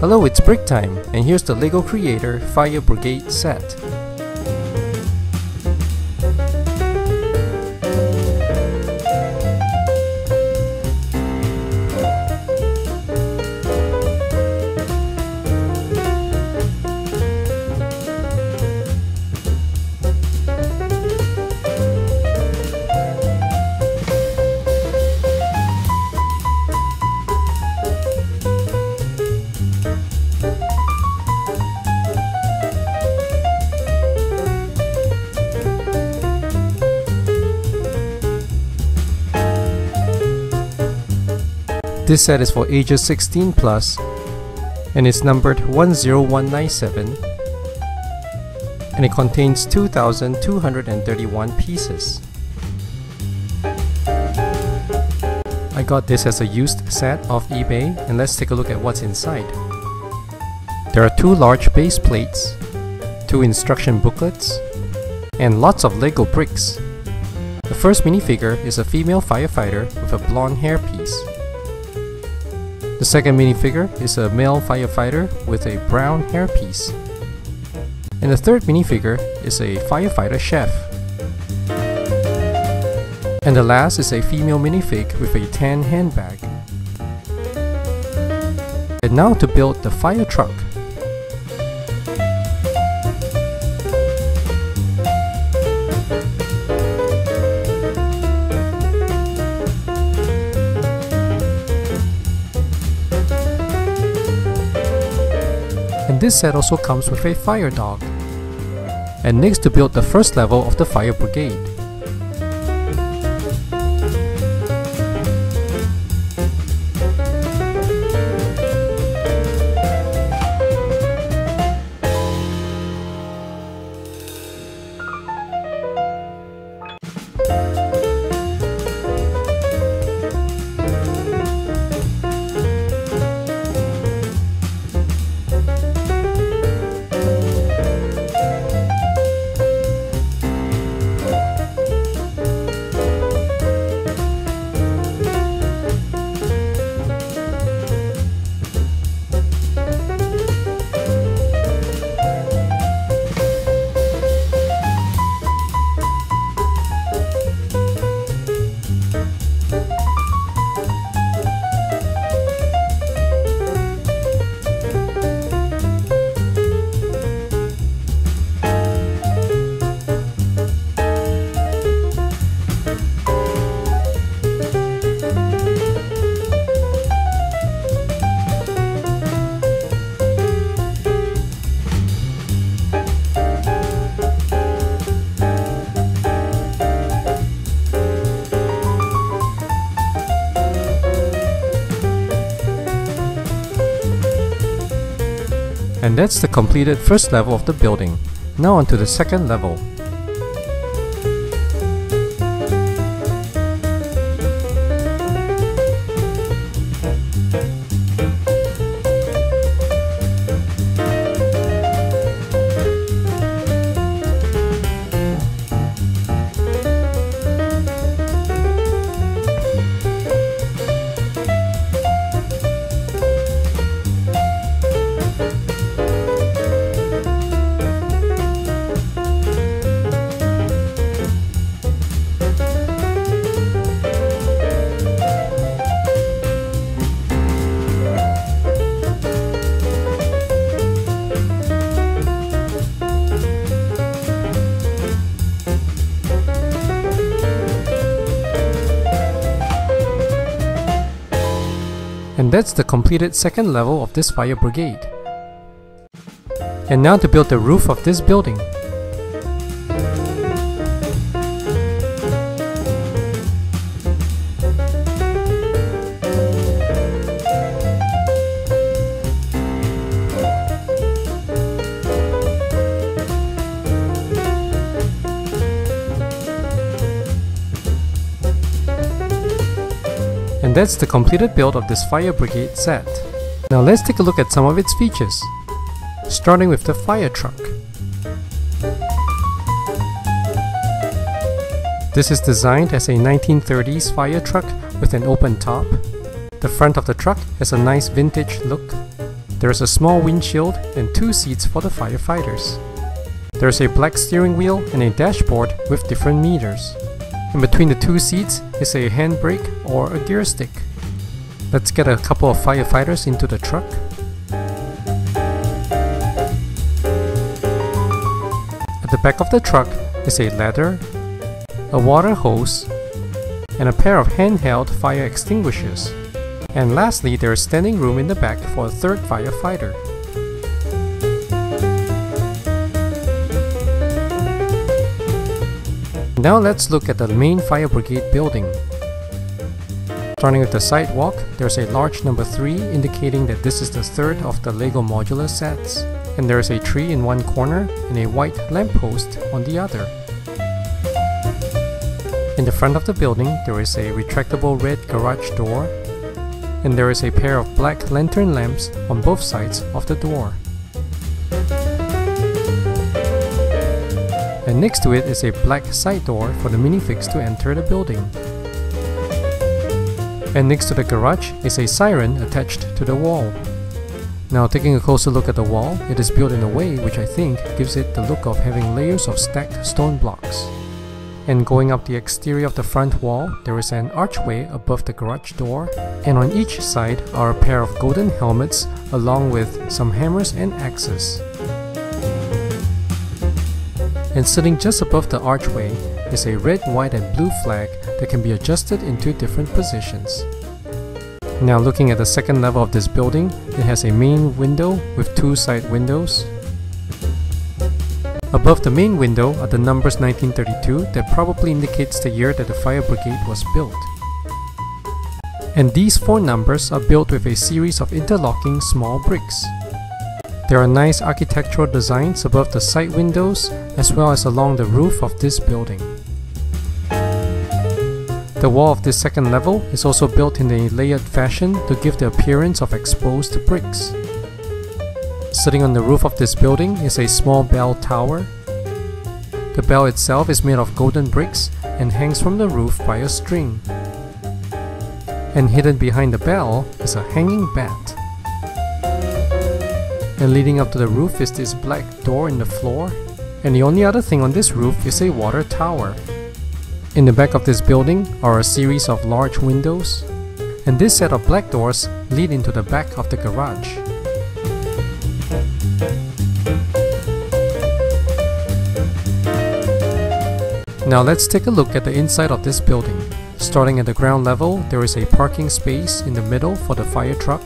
Hello, it's break time, and here's the LEGO Creator Fire Brigade set. This set is for ages 16 plus and is numbered 10197, and it contains 2,231 pieces. I got this as a used set off eBay, and let's take a look at what's inside. There are 2 large base plates, 2 instruction booklets, and lots of LEGO bricks. The first minifigure is a female firefighter with a blonde hairpiece. The second minifigure is a male firefighter with a brown hairpiece. And the third minifigure is a firefighter chef. And the last is a female minifig with a tan handbag. And now to build the fire truck. And this set also comes with a fire dog. And next, to build the first level of the fire brigade. And that's the completed first level of the building. Now on to the second level. And that's the completed second level of this fire brigade. And now to build the roof of this building. And that's the completed build of this fire brigade set. Now let's take a look at some of its features, starting with the fire truck. This is designed as a 1930s fire truck with an open top. The front of the truck has a nice vintage look. There is a small windshield and 2 seats for the firefighters. There is a black steering wheel and a dashboard with different meters. In between the 2 seats is a handbrake or a gear stick. Let's get a couple of firefighters into the truck. At the back of the truck is a ladder, a water hose, and a pair of handheld fire extinguishers. And lastly, there is standing room in the back for a 3rd firefighter. Now let's look at the main fire brigade building. Starting with the sidewalk, there's a large number 3 indicating that this is the 3rd of the Lego Modular sets. And there is a tree in one corner and a white lamppost on the other. In the front of the building, there is a retractable red garage door, and there is a pair of black lantern lamps on both sides of the door. And next to it is a black side door for the minifigs to enter the building. And next to the garage is a siren attached to the wall. Now taking a closer look at the wall, it is built in a way which I think gives it the look of having layers of stacked stone blocks. And going up the exterior of the front wall, there is an archway above the garage door, and on each side are a pair of golden helmets along with some hammers and axes. And sitting just above the archway is a red, white and blue flag that can be adjusted into different positions. Now looking at the second level of this building, it has a main window with 2 side windows. Above the main window are the numbers 1932 that probably indicates the year that the fire brigade was built. And these 4 numbers are built with a series of interlocking small bricks. There are nice architectural designs above the side windows as well as along the roof of this building. The wall of this second level is also built in a layered fashion to give the appearance of exposed bricks. Sitting on the roof of this building is a small bell tower. The bell itself is made of golden bricks and hangs from the roof by a string. And hidden behind the bell is a hanging bat. And leading up to the roof is this black door in the floor. And the only other thing on this roof is a water tower. In the back of this building are a series of large windows. And this set of black doors lead into the back of the garage. Now let's take a look at the inside of this building. Starting at the ground level, there is a parking space in the middle for the fire truck.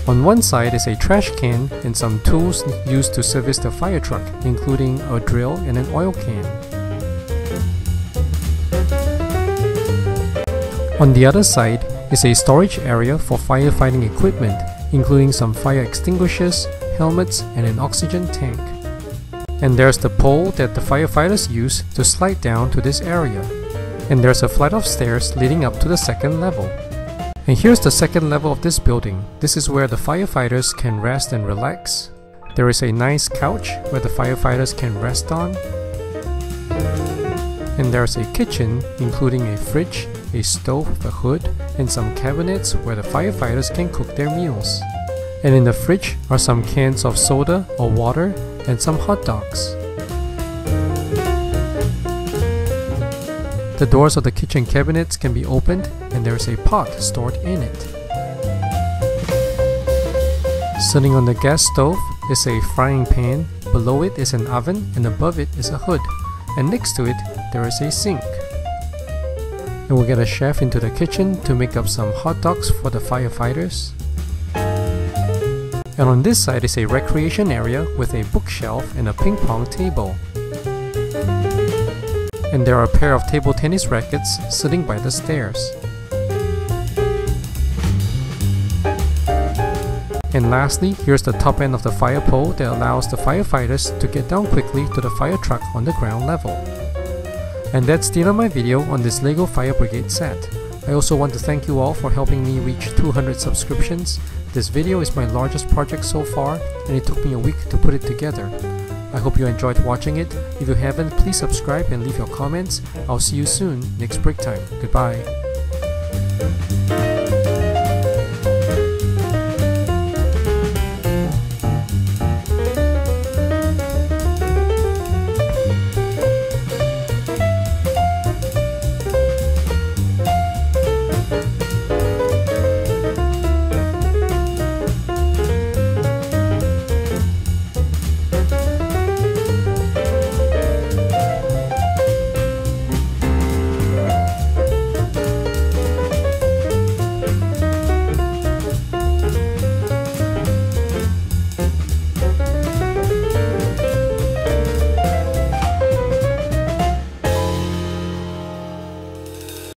On one side is a trash can and some tools used to service the fire truck, including a drill and an oil can. On the other side is a storage area for firefighting equipment, including some fire extinguishers, helmets, and an oxygen tank. And there's the pole that the firefighters use to slide down to this area. And there's a flight of stairs leading up to the second level. And here's the second level of this building. This is where the firefighters can rest and relax. There is a nice couch where the firefighters can rest on. And there's a kitchen, including a fridge, a stove with a hood, and some cabinets where the firefighters can cook their meals. And in the fridge are some cans of soda or water and some hot dogs. The doors of the kitchen cabinets can be opened and there is a pot stored in it. Sitting on the gas stove is a frying pan, below it is an oven and above it is a hood, and next to it there is a sink. And we'll get a chef into the kitchen to make up some hot dogs for the firefighters. And on this side is a recreation area with a bookshelf and a ping pong table. And there are a pair of table tennis rackets sitting by the stairs. And lastly, here's the top end of the fire pole that allows the firefighters to get down quickly to the fire truck on the ground level. And that's the end of my video on this LEGO Fire Brigade set. I also want to thank you all for helping me reach 200 subscriptions. This video is my largest project so far and it took me a week to put it together. I hope you enjoyed watching it. If you haven't, please subscribe and leave your comments. I'll see you soon next break time. Goodbye.